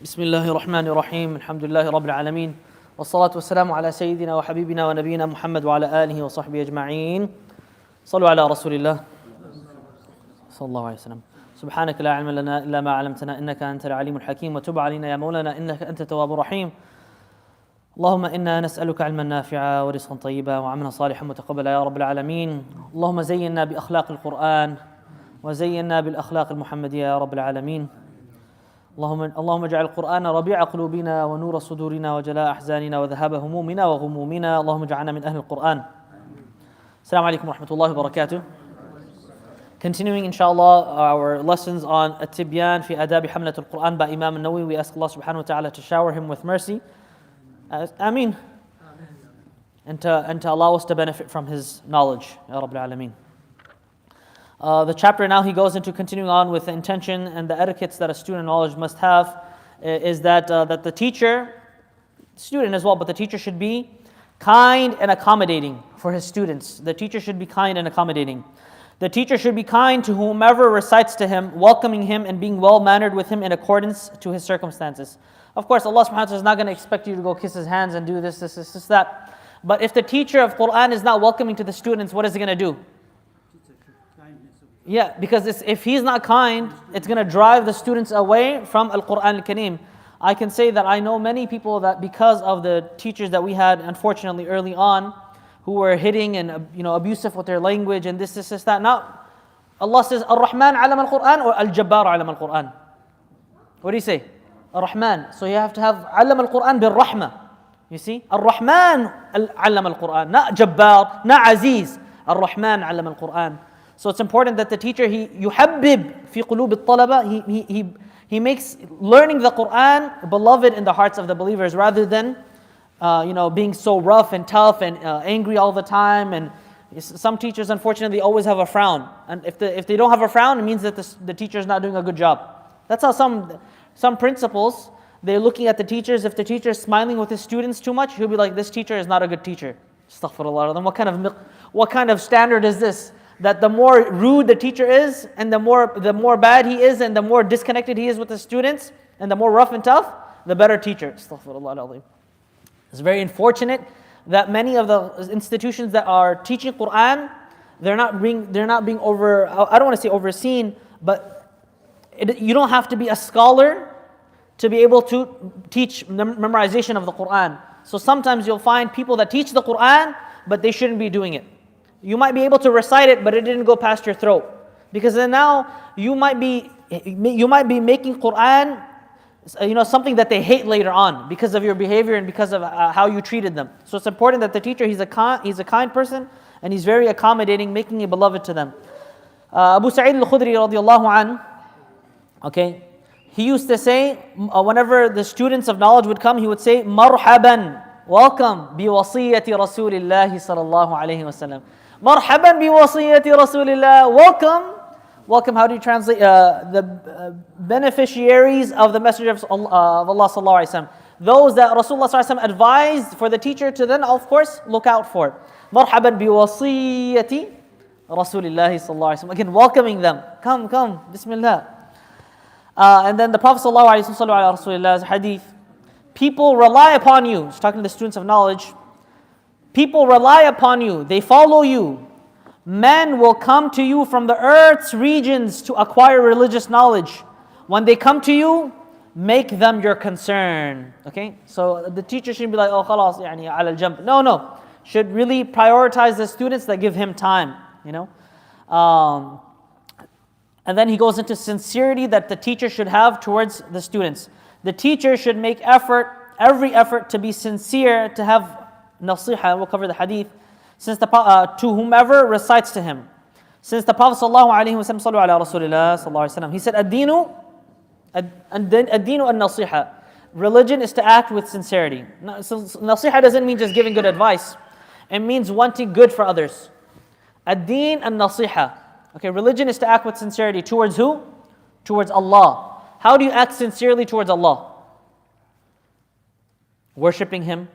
بسم الله الرحمن الرحيم الحمد لله رب العالمين والصلاة والسلام على سيدنا وحبيبنا ونبينا محمد وعلى آله وصحبه أجمعين صلوا على رسول الله صلى الله عليه وسلم سبحانك لا علم لنا إلا ما علمتنا إنك أنت العليم الحكيم وتب علينا يا مولانا إنك أنت التواب الرحيم اللهم إنا نسألك علما نافعا ورزقا طيبا وعملا صالحا متقبلا يا رب العالمين اللهم زينا بأخلاق القرآن وزينا بالأخلاق المحمدية يا رب العالمين اللهم اجعل القرآن ربيع قلوبنا ونور صدورنا وجلاء أحزاننا وذهاب همومنا وغمومنا اللهم اجعلنا من أهل القرآن السلام عليكم ورحمة الله وبركاته. Continuing inshallah our lessons on Tibyan fi adabi hamlat al-Quran by Imam al-Nawawi. We ask Allah subhanahu wa ta'ala to shower him with mercy. Ameen. And to allow us to benefit from his knowledge. Ya Rabbil Alameen. The chapter now he goes into continuing on with the intention and the etiquettes that a student of knowledge must have is that the teacher, student as well, but the teacher should be kind and accommodating for his students. The teacher should be kind and accommodating. The teacher should be kind to whomever recites to him, welcoming him and being well-mannered with him in accordance to his circumstances. Of course, Allah subhanahu wa ta'ala is not going to expect you to go kiss his hands and do this, that. But if the teacher of Quran is not welcoming to the students, what is he going to do? Yeah, because if he's not kind, it's going to drive the students away from Al-Quran Al-Kareem. I can say that I know many people that because of the teachers that we had, unfortunately, early on, who were hitting and abusive with their language and this, that. Now, Allah says, Ar-Rahman alam al-Quran or Al-Jabbar alam al-Quran? What do you say? Ar-Rahman. So you have to have alam al-Quran bil rahmah. You see? Ar-Rahman alam al-Quran. Not Jabbar, not Aziz. Ar-Rahman alam al-Quran. So it's important that the teacher, he yuhabbib fi qulub al-talaba, he makes learning the Quran beloved in the hearts of the believers rather than being so rough and tough and angry all the time. And some teachers, unfortunately, always have a frown. And if they don't have a frown, it means that the teacher is not doing a good job. That's how some principals, they're looking at the teachers. If the teacher is smiling with his students too much, he'll be like, this teacher is not a good teacher. Astaghfirullah. Then what kind of standard is this? That the more rude the teacher is, and the more bad he is, and the more disconnected he is with the students, and the more rough and tough, the better teacher. Astaghfirullah al-Azim. It's very unfortunate that many of the institutions that are teaching Quran, they're not being over. I don't want to say overseen, but you don't have to be a scholar to be able to teach memorization of the Quran. So sometimes you'll find people that teach the Quran, but they shouldn't be doing it. You might be able to recite it, but it didn't go past your throat, because then now you might be making Quran something that they hate later on because of your behavior and because of how you treated them. So it's important that the teacher, he's a kind person and he's very accommodating, making it beloved to them. Abu Sa'id al-Khudri radiallahu an, okay, he used to say, whenever the students of knowledge would come, he would say, marhaban, welcome, bi wasiyyati Rasulillahi sallallahu alayhi wa sallam. Marhaban bi wasiyyati Rasulillah, welcome, how do you translate? The beneficiaries of the Messenger of Allah sallallahu alaihi wasallam. Those that Rasulullah sallallahu alaihi wasallam advised for the teacher to then, of course, look out for. Marhaban bi wasiyyati Rasulillahi sallallahu alaihi wasallam. Again, welcoming them. Come, Bismillah. And then the Prophet sallallahu alaihi wasallam, Rasulullah's hadith. People rely upon you. He's talking to the students of knowledge. People rely upon you. They follow you. Men will come to you from the earth's regions to acquire religious knowledge. When they come to you, make them your concern. Okay? So the teacher shouldn't be like, oh, khalas, yani, ala al-jamb. No. Should really prioritize the students that give him time. And then he goes into sincerity that the teacher should have towards the students. The teacher should make every effort to be sincere, to have nasiha. We'll cover the hadith. To whomever recites to him. Since the Prophet sallallahu alaihi wasallam, sallu ala Rasulillah sallallahu alaihi wasallam, he said, ad-dinu an-nasiha. Religion is to act with sincerity. So nasiha doesn't mean just giving good advice. It means wanting good for others. Ad-din an-nasiha. Okay, religion is to act with sincerity. Towards who? Towards Allah. How do you act sincerely towards Allah? Worshipping Him.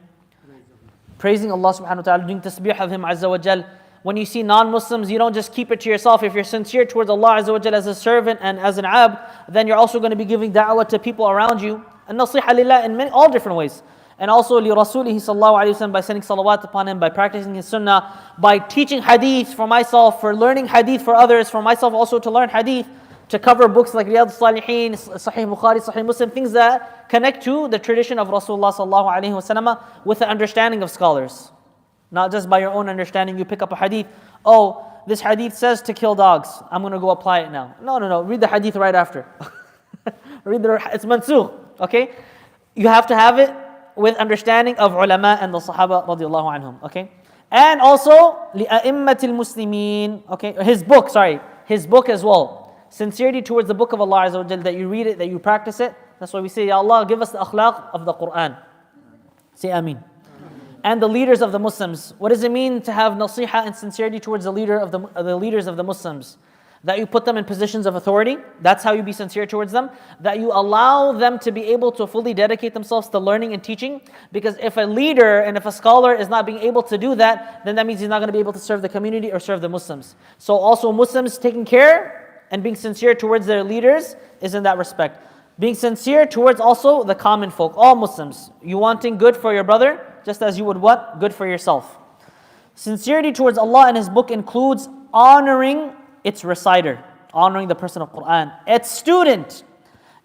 Praising Allah subhanahu wa ta'ala, doing tasbih of Him azza wa jal. When you see non-Muslims, you don't just keep it to yourself. If you're sincere towards Allah azza wa jal as a servant and as an abd, then you're also going to be giving da'wah to people around you. And nasiha lillah in all different ways. And also لِرَسُولِهِ sallallahu alayhi wa sallam, by sending salawat upon him, by practicing his sunnah, by teaching hadith for myself, for learning hadith for others, for myself also to learn hadith, to cover books like Riyadh al-Salihin, Sahih Bukhari, Sahih Muslim, things that connect to the tradition of Rasulullah sallallahu alayhi wa sallam with the understanding of scholars. Not just by your own understanding, you pick up a hadith, oh, this hadith says to kill dogs, I'm going to go apply it now. No, read the hadith right after. It's mansukh, okay? You have to have it with understanding of ulama and the Sahaba radiallahu anhum, okay? And also, لِأَئِمَّةِ الْمُسْلِمِينَ, okay? His book as well. Sincerity towards the book of Allah Azza wa Jal, that you read it, that you practice it. That's why we say, Ya Allah, give us the akhlaq of the Quran. Say Ameen. And the leaders of the Muslims. What does it mean to have nasiha and sincerity towards the leaders of the Muslims? That you put them in positions of authority. That's how you be sincere towards them. That you allow them to be able to fully dedicate themselves to learning and teaching. Because if a leader and if a scholar is not being able to do that, then that means he's not going to be able to serve the community or serve the Muslims. So also Muslims taking care and being sincere towards their leaders is in that respect. Being sincere towards also the common folk, all Muslims. You wanting good for your brother, just as you would what? Good for yourself. Sincerity towards Allah and His book includes honoring its reciter, honoring the person of Quran, its student,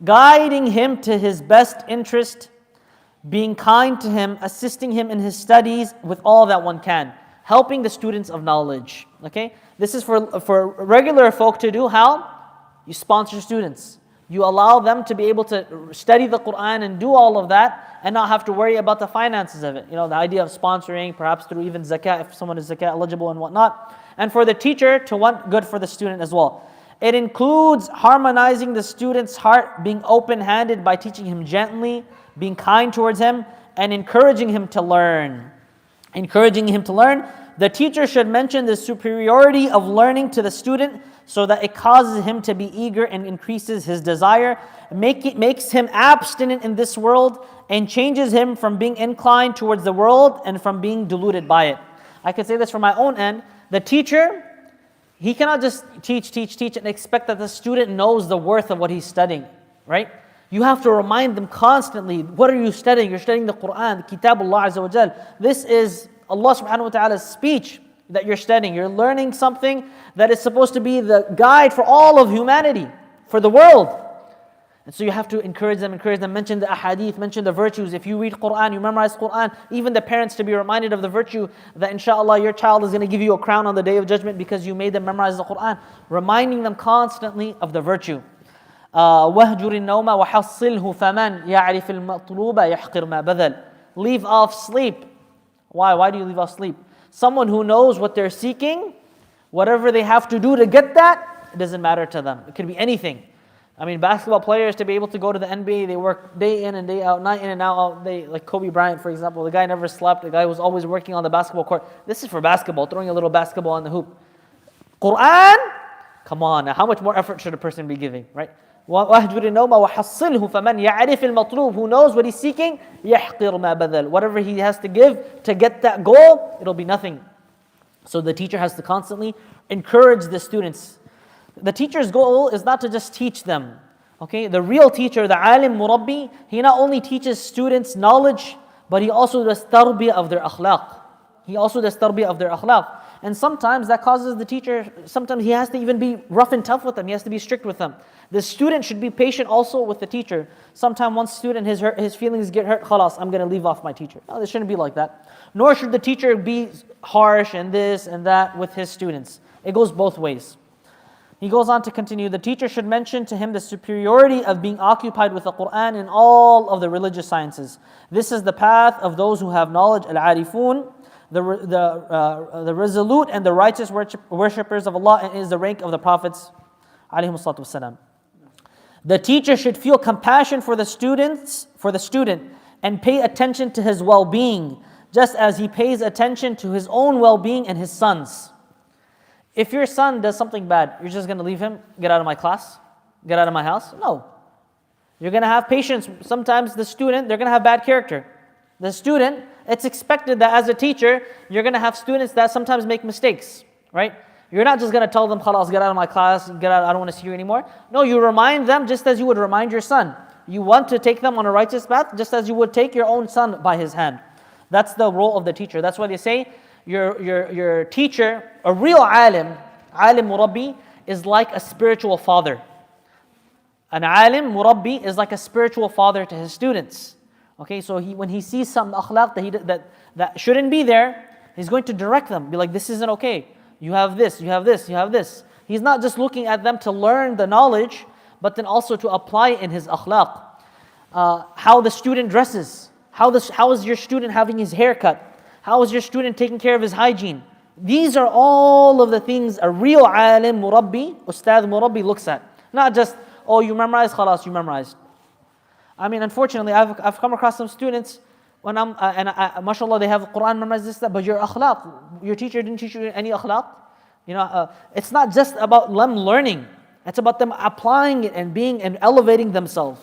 guiding him to his best interest, being kind to him, assisting him in his studies with all that one can, helping the students of knowledge. Okay? This is for regular folk to do. How? You sponsor students. You allow them to be able to study the Quran and do all of that and not have to worry about the finances of it. You know, the idea of sponsoring, perhaps through even zakat, if someone is zakat eligible and whatnot. And for the teacher to want good for the student as well. It includes harmonizing the student's heart, being open-handed by teaching him gently, being kind towards him, and encouraging him to learn. Encouraging him to learn. The teacher should mention the superiority of learning to the student so that it causes him to be eager and increases his desire, makes him abstinent in this world, and changes him from being inclined towards the world and from being deluded by it. I can say this from my own end. The teacher, he cannot just teach and expect that the student knows the worth of what he's studying, right? You have to remind them constantly, what are you studying? You're studying the Quran, the Kitabullah Azza wa Jal. This is Allah subhanahu wa ta'ala's speech that you're studying. You're learning something that is supposed to be the guide for all of humanity, for the world. And so you have to encourage them, mention the ahadith, mention the virtues. If you read Quran, you memorize Quran, even the parents to be reminded of the virtue that inshallah your child is going to give you a crown on the Day of Judgment because you made them memorize the Quran. Reminding them constantly of the virtue. وَهْجُرِ النَّوْمَ وَحَصِّلْهُ فَمَنْ يَعْرِفِ الْمَطْلُوبَ يَحْقِرْ مَا بَذَلْ. Leave off sleep. Why? Why do you leave off sleep? Someone who knows what they're seeking, whatever they have to do to get that, it doesn't matter to them. It could be anything. I mean, basketball players, to be able to go to the NBA, they work day in and day out, night in and out. Like Kobe Bryant, for example, the guy never slept. The guy was always working on the basketball court. This is for basketball, throwing a little basketball on the hoop. Quran, come on, how much more effort should a person be giving, right? وَأَهْجُرِ النَّوْمَ وَحَصِّلْهُ فَمَنْ يَعْرِفِ الْمَطْلُوبِ. Who knows what he's seeking? يَحْقِرْ مَا بَذَلْ. Whatever he has to give to get that goal, it'll be nothing. So the teacher has to constantly encourage the students. The teacher's goal is not to just teach them. Okay, the real teacher, the alim murabbi, he not only teaches students knowledge, but he also does tarbiyah of their akhlaq. And sometimes that causes the teacher, sometimes he has to even be rough and tough with them. He has to be strict with them. The student should be patient also with the teacher. Sometimes one student, his feelings get hurt, khalas, I'm going to leave off my teacher. No, this shouldn't be like that. Nor should the teacher be harsh and this and that with his students. It goes both ways. He goes on to continue, the teacher should mention to him the superiority of being occupied with the Quran and all of the religious sciences. This is the path of those who have knowledge, al-arifun, the resolute and the righteous worshippers of Allah, and is the rank of the prophets, alayhimu salatu wasalam. The teacher should feel compassion for the student and pay attention to his well-being, just as he pays attention to his own well-being and his son's. If your son does something bad, you're just going to leave him, get out of my class, get out of my house? No. You're going to have patience. Sometimes the student, they're going to have bad character. The student, it's expected that as a teacher, you're going to have students that sometimes make mistakes, right? You're not just going to tell them, khalas, get out of my class, get out, I don't want to see you anymore. No, you remind them just as you would remind your son. You want to take them on a righteous path, just as you would take your own son by his hand. That's the role of the teacher. That's why they say your teacher, a real alim murabbi, is like a spiritual father. An alim murabbi is like a spiritual father to his students. Okay, so when he sees some akhlaq that shouldn't be there, he's going to direct them. Be like, this isn't okay. You have this, you have this, you have this. He's not just looking at them to learn the knowledge, but then also to apply it in his akhlaq. How the student dresses. How is your student having his hair cut? How is your student taking care of his hygiene? These are all of the things a real alim murabbi, ustad murabbi looks at. Not just, oh, you memorized, khalas, you memorized. I mean, unfortunately, I've come across some students when mashallah, they have Quran memorized, this, that, but your akhlaq, your teacher didn't teach you any akhlaq. It's not just about them learning. It's about them applying it and being and elevating themselves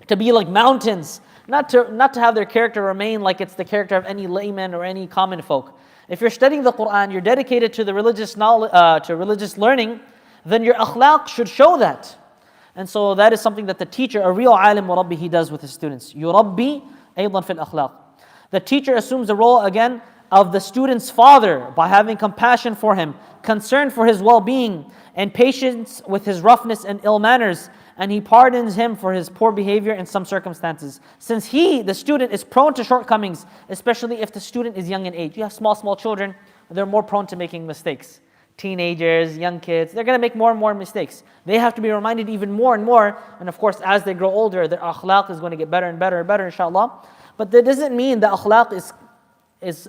to be like mountains, not to have their character remain like it's the character of any layman or any common folk. If you're studying the Quran, you're dedicated to the religious knowledge, to religious learning, then your akhlaq should show that. And so that is something that the teacher, a real alim murabbi, he does with his students. Yurabbi aydan fil akhlaq. The teacher assumes the role again of the student's father by having compassion for him, concern for his well-being, and patience with his roughness and ill manners, and he pardons him for his poor behavior in some circumstances. Since he, the student, is prone to shortcomings, especially if the student is young in age. You have small children, they're more prone to making mistakes. Teenagers, young kids, they're going to make more and more mistakes. They have to be reminded even more and more, and of course, as they grow older, their akhlaq is going to get better and better and better, inshallah. But that doesn't mean the akhlaq is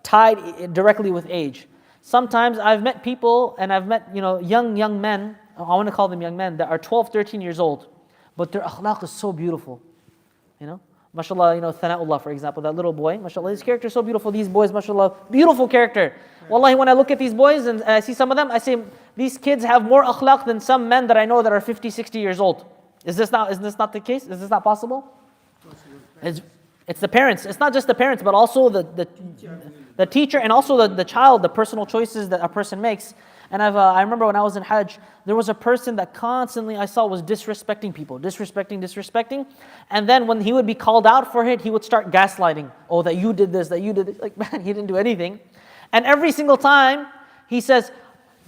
tied directly with age. Sometimes I've met people, and I've met young men, I want to call them young men, that are 12, 13 years old, but their akhlaq is so beautiful. Mashallah, Thana'ullah, for example, that little boy, mashallah, his character is so beautiful. These boys, mashallah, beautiful character. Wallahi, when I look at these boys and I see some of them, I say, these kids have more akhlaq than some men that I know that are 50, 60 years old. Is this not the case? Is this not possible? It's the parents. It's not just the parents, but also the teacher and also the child, the personal choices that a person makes. And I remember when I was in Hajj, there was a person that constantly I saw was disrespecting people, disrespecting. And then when he would be called out for it, he would start gaslighting. Oh, that you did this, that you did this. Like, man, he didn't do anything. And every single time, he says,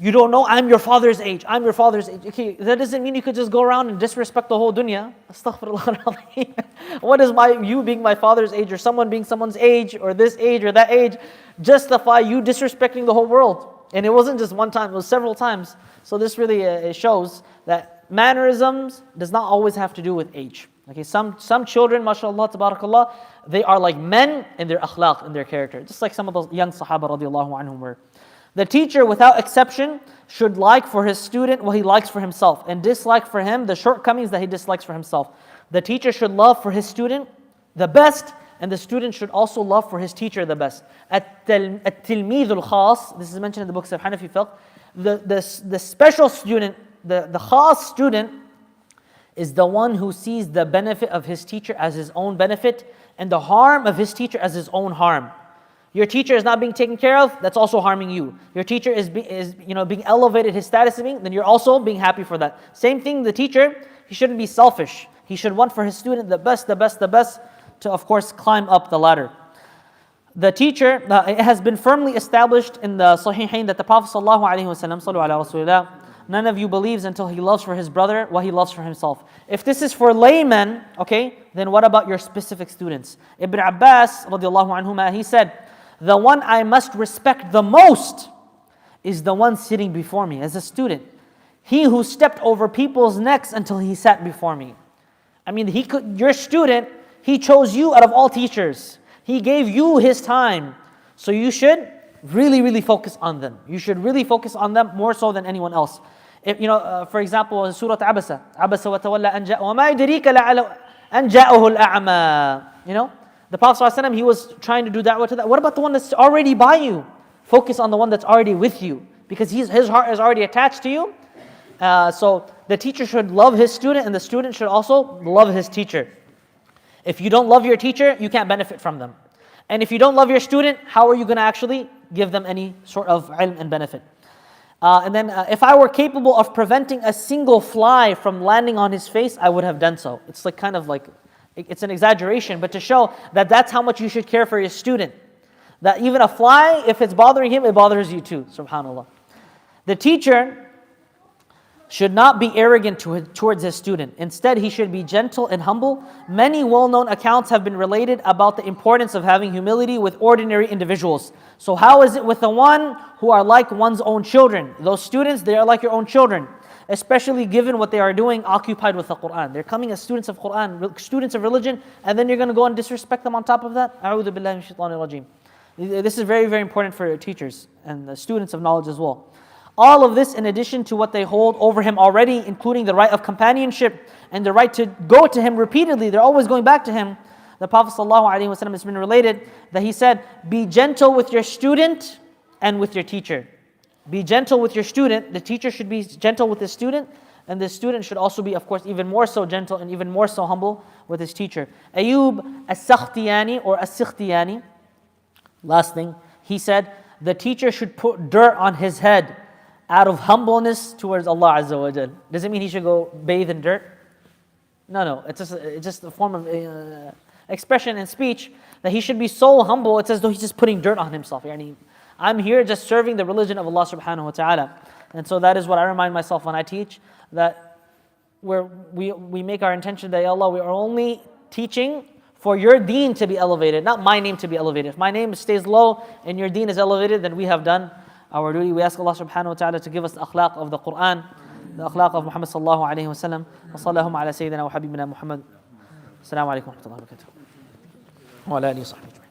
you don't know, I'm your father's age. I'm your father's age. Okay, that doesn't mean you could just go around and disrespect the whole dunya. Astaghfirullah. What is you being my father's age or someone being someone's age or this age or that age justify you disrespecting the whole world? And it wasn't just one time, it was several times. So this really it shows that mannerisms does not always have to do with age. Okay, some children, mashallah, tabarakallah, they are like men in their akhlaq, in their character. Just like some of those young sahaba radiallahu anhum were. The teacher, without exception, should like for his student what he likes for himself, and dislike for him the shortcomings that he dislikes for himself. The teacher should love for his student the best, and the student should also love for his teacher the best. At-tilmidh al-khas, this is mentioned in the books of Hanafi fiqh, the special student, the khas student, is the one who sees the benefit of his teacher as his own benefit, and the harm of his teacher as his own harm. Your teacher is not being taken care of, that's also harming you. Your teacher is being elevated, his status is being, then you're also being happy for that. Same thing, the teacher, he shouldn't be selfish. He should want for his student the best, to of course climb up the ladder. The teacher, it has been firmly established in the Sahihain that the Prophet ﷺ, sallu ala Rasulullah, none of you believes until he loves for his brother what he loves for himself. If this is for laymen, okay, then what about your specific students? Ibn Abbas, radiallahu anhuma, he said, the one I must respect the most is the one sitting before me as a student. He who stepped over people's necks until he sat before me. I mean, your student, he chose you out of all teachers. He gave you his time. So you should really focus on them. You should really focus on them more so than anyone else. If, for example, in Surah Abasa wa tawalla an ja'a wa ma yudrika la'ala an ja'ahu al-a'ma. The Prophet ﷺ, he was trying to do da'wah to that. What about the one that's already by you? Focus on the one that's already with you, because his heart is already attached to you. So the teacher should love his student, and the student should also love his teacher. If you don't love your teacher, you can't benefit from them. And if you don't love your student, how are you going to actually give them any sort of ilm and benefit? And then if I were capable of preventing a single fly from landing on his face, I would have done so. It's like kind of like, it's an exaggeration, but to show that that's how much you should care for your student. That even a fly, if it's bothering him, it bothers you too, subhanAllah. The teacher should not be arrogant towards his student. Instead, he should be gentle and humble. Many well-known accounts have been related about the importance of having humility with ordinary individuals. So how is it with the one who are like one's own children? Those students, they are like your own children, especially given what they are doing, occupied with the Quran. They're coming as students of Quran, students of religion, and then you're going to go and disrespect them on top of that? A'udhu billahi minash shaitanir rajeem. This is very, very important for teachers and the students of knowledge as well. All of this in addition to what they hold over him already, including the right of companionship and the right to go to him repeatedly. They're always going back to him. The Prophet ﷺ has been related that he said, be gentle with your student and with your teacher. Be gentle with your student. The teacher should be gentle with his student, and the student should also be, of course, even more so gentle and even more so humble with his teacher. Ayub as-Sakhtiyani or as-Sikhtiyani, last thing, he said, the teacher should put dirt on his head out of humbleness towards Allah Azza wa Jal. Does it mean he should go bathe in dirt? No. It's just a form of expression and speech that he should be so humble. It's as though he's just putting dirt on himself. I'm here just serving the religion of Allah subhanahu wa ta'ala. And so that is what I remind myself when I teach, that we make our intention that, Ya Allah, we are only teaching for your deen to be elevated, not my name to be elevated. If my name stays low and your deen is elevated, then we have done our duty. We ask Allah subhanahu wa ta'ala to give us the akhlaq of the Quran, the akhlaq of Muhammad sallallahu alayhi wa sallam. Wa sallallahu ala sayyidina wa habibina Muhammad. Assalamu alaikum wa rahmatullahi wa barakatuh. Wa ala alihi wa sahbihi.